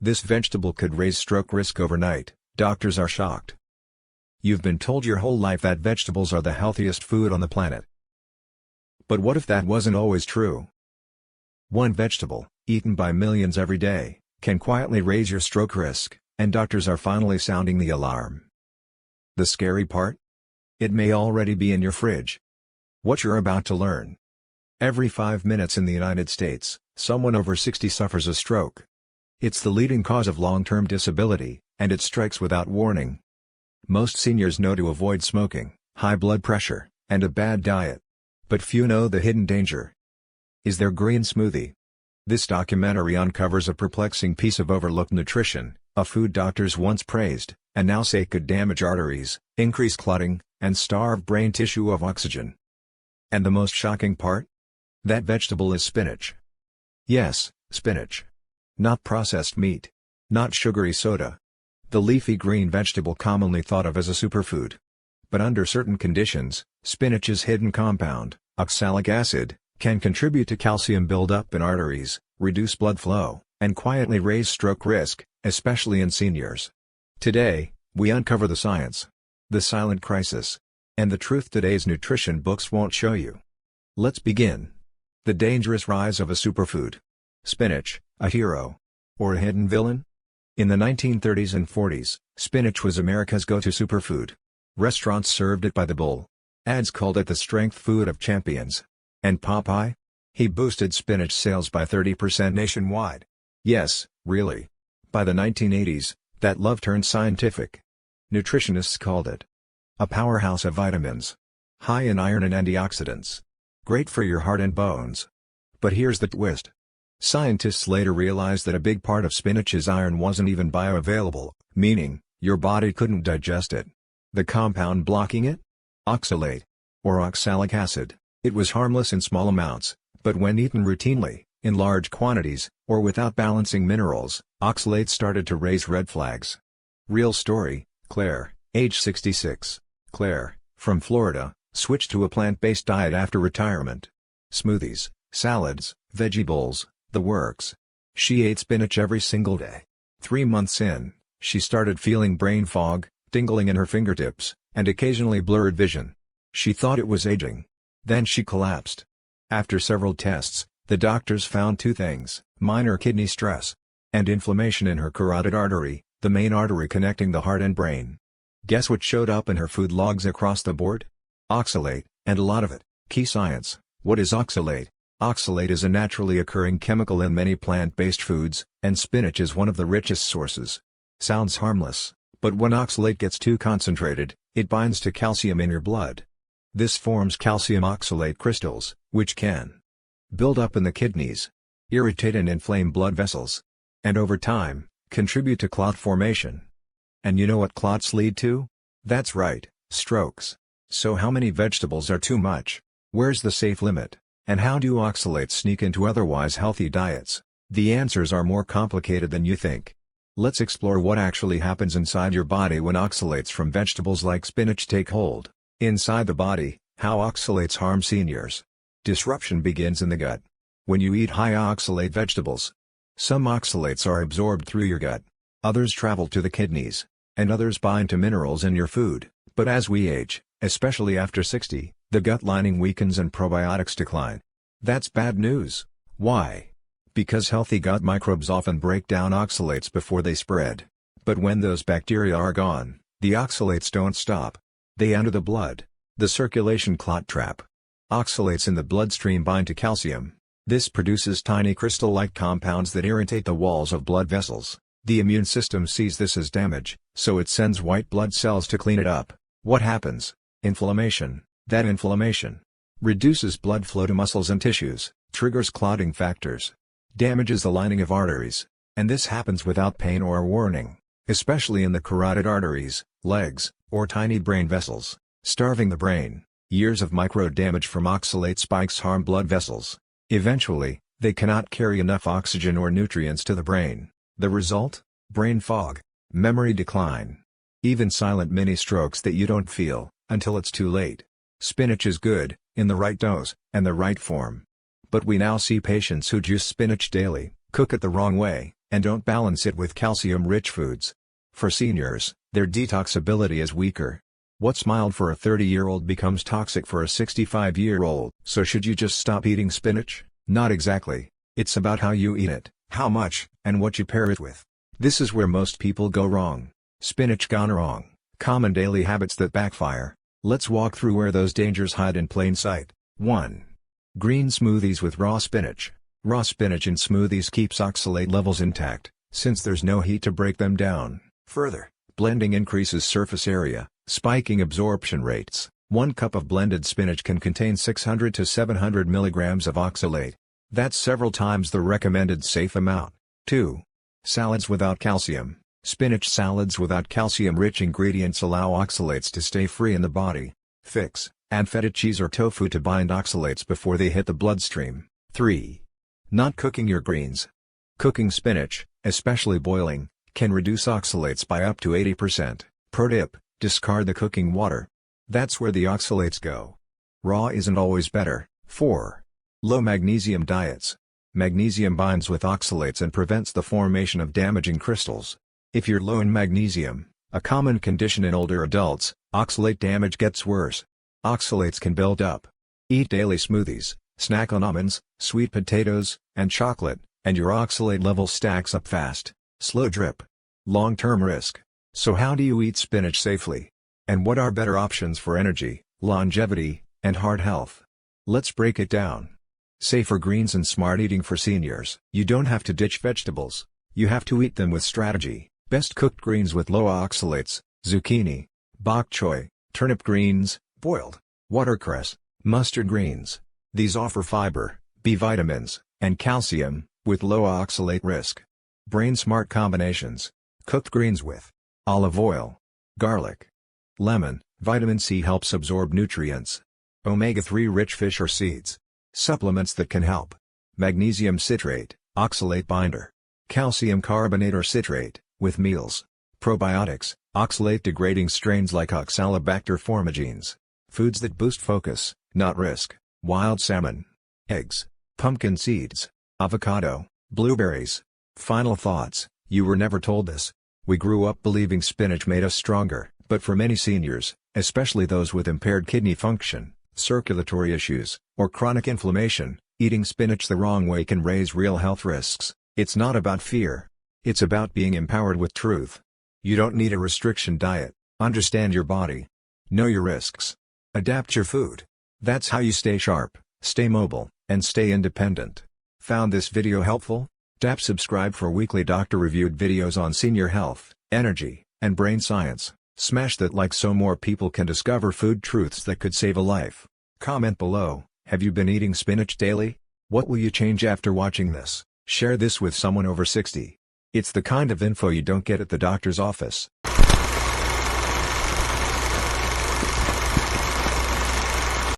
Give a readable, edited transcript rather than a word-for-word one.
This vegetable could raise stroke risk overnight. Doctors are shocked. You've been told your whole life that vegetables are the healthiest food on the planet. But what if that wasn't always true? One vegetable, eaten by millions every day, can quietly raise your stroke risk, and doctors are finally sounding the alarm. The scary part? It may already be in your fridge. What you're about to learn. Every 5 minutes in the United States, someone over 60 suffers a stroke. It's the leading cause of long-term disability, and it strikes without warning. Most seniors know to avoid smoking, high blood pressure, and a bad diet. But few know the hidden danger. Is their green smoothie? This documentary uncovers a perplexing piece of overlooked nutrition, a food doctors once praised, and now say could damage arteries, increase clotting, and starve brain tissue of oxygen. And the most shocking part? That vegetable is spinach. Yes, spinach. Not processed meat. Not sugary soda. The leafy green vegetable commonly thought of as a superfood. But under certain conditions, spinach's hidden compound, oxalic acid, can contribute to calcium buildup in arteries, reduce blood flow, and quietly raise stroke risk, especially in seniors. Today, we uncover the science, the silent crisis, and the truth today's nutrition books won't show you. Let's begin. The dangerous rise of a superfood. Spinach, a hero, or a hidden villain? In the 1930s and 40s, spinach was America's go-to superfood. Restaurants served it by the bowl. Ads called it the strength food of champions. And Popeye? He boosted spinach sales by 30% nationwide. Yes, really. By the 1980s, that love turned scientific. Nutritionists called it a powerhouse of vitamins. High in iron and antioxidants. Great for your heart and bones. But here's the twist. Scientists later realized that a big part of spinach's iron wasn't even bioavailable, meaning, your body couldn't digest it. The compound blocking it? Oxalate. Or oxalic acid. It was harmless in small amounts, but when eaten routinely, in large quantities, or without balancing minerals, oxalate started to raise red flags. Real story, Claire, age 66. Claire, from Florida, switched to a plant-based diet after retirement. Smoothies, salads, veggie bowls, the works. She ate spinach every single day. 3 months in, she started feeling brain fog, tingling in her fingertips, and occasionally blurred vision. She thought it was aging. Then she collapsed. After several tests, the doctors found 2 things: minor kidney stress and inflammation in her carotid artery, the main artery connecting the heart and brain. Guess what showed up in her food logs across the board? Oxalate, and a lot of it. Key science. What is oxalate? Oxalate is a naturally occurring chemical in many plant-based foods, and spinach is one of the richest sources. Sounds harmless, but when oxalate gets too concentrated, it binds to calcium in your blood. This forms calcium oxalate crystals, which can build up in the kidneys, irritate and inflame blood vessels, and over time, contribute to clot formation. And you know what clots lead to? That's right, strokes. So how many vegetables are too much? Where's the safe limit? And how do oxalates sneak into otherwise healthy diets? The answers are more complicated than you think. Let's explore what actually happens inside your body when oxalates from vegetables like spinach take hold. Inside the body, how oxalates harm seniors. Disruption begins in the gut. When you eat high oxalate vegetables, some oxalates are absorbed through your gut, others travel to the kidneys, and others bind to minerals in your food. But as we age, especially after 60, the gut lining weakens and probiotics decline. That's bad news. Why? Because healthy gut microbes often break down oxalates before they spread. But when those bacteria are gone, the oxalates don't stop. They enter the blood. The circulation clot trap. Oxalates in the bloodstream bind to calcium. This produces tiny crystal-like compounds that irritate the walls of blood vessels. The immune system sees this as damage, so it sends white blood cells to clean it up. What happens? Inflammation. That inflammation reduces blood flow to muscles and tissues, triggers clotting factors, damages the lining of arteries, and this happens without pain or warning, especially in the carotid arteries, legs, or tiny brain vessels, starving the brain. Years of micro-damage from oxalate spikes harm blood vessels. Eventually, they cannot carry enough oxygen or nutrients to the brain. The result? Brain fog, memory decline, even silent mini-strokes that you don't feel, until it's too late. Spinach is good, in the right dose, and the right form. But we now see patients who juice spinach daily, cook it the wrong way, And don't balance it with calcium-rich foods. For seniors, their detox ability is weaker. What's mild for a 30-year-old becomes toxic for a 65-year-old. So should you just stop eating spinach? Not exactly. It's about how you eat it, how much, and what you pair it with. This is where most people go wrong. Spinach gone wrong. Common daily habits that backfire. Let's walk through where those dangers hide in plain sight. 1. Green smoothies with raw spinach. Raw spinach in smoothies keeps oxalate levels intact, since there's no heat to break them down. Further, blending increases surface area, spiking absorption rates. 1 cup of blended spinach can contain 600 to 700 milligrams of oxalate. That's several times the recommended safe amount. 2. Salads without calcium. Spinach salads without calcium-rich ingredients allow oxalates to stay free in the body. Fix, add feta cheese or tofu to bind oxalates before they hit the bloodstream. 3. Not cooking your greens. Cooking spinach, especially boiling, can reduce oxalates by up to 80%. Pro tip, discard the cooking water. That's where the oxalates go. Raw isn't always better. 4. Low magnesium diets. Magnesium binds with oxalates and prevents the formation of damaging crystals. If you're low in magnesium, a common condition in older adults, oxalate damage gets worse. Oxalates can build up. Eat daily smoothies, snack on almonds, sweet potatoes, and chocolate, and your oxalate level stacks up fast. Slow drip. Long-term risk. So how do you eat spinach safely? And what are better options for energy, longevity, and heart health? Let's break it down. Safer greens and smart eating for seniors. You don't have to ditch vegetables. You have to eat them with strategy. Best cooked greens with low oxalates: zucchini, bok choy, turnip greens, boiled, watercress, mustard greens. These offer fiber, B vitamins, and calcium, with low oxalate risk. Brain-smart combinations. Cooked greens with olive oil, garlic, lemon. Vitamin C helps absorb nutrients. Omega-3 rich fish or seeds. Supplements that can help. Magnesium citrate, oxalate binder. Calcium carbonate or citrate, with meals. Probiotics, oxalate-degrading strains like Oxalobacter formigenes. Foods that boost focus, not risk. Wild salmon. Eggs. Pumpkin seeds. Avocado. Blueberries. Final thoughts: you were never told this. We grew up believing spinach made us stronger, but for many seniors, especially those with impaired kidney function, circulatory issues, or chronic inflammation, eating spinach the wrong way can raise real health risks. It's not about fear. It's about being empowered with truth. You don't need a restriction diet. Understand your body. Know your risks. Adapt your food. That's how you stay sharp, stay mobile, and stay independent. Found this video helpful? Tap subscribe for weekly doctor-reviewed videos on senior health, energy, and brain science. Smash that like so more people can discover food truths that could save a life. Comment below, have you been eating spinach daily? What will you change after watching this? Share this with someone over 60. It's the kind of info you don't get at the doctor's office.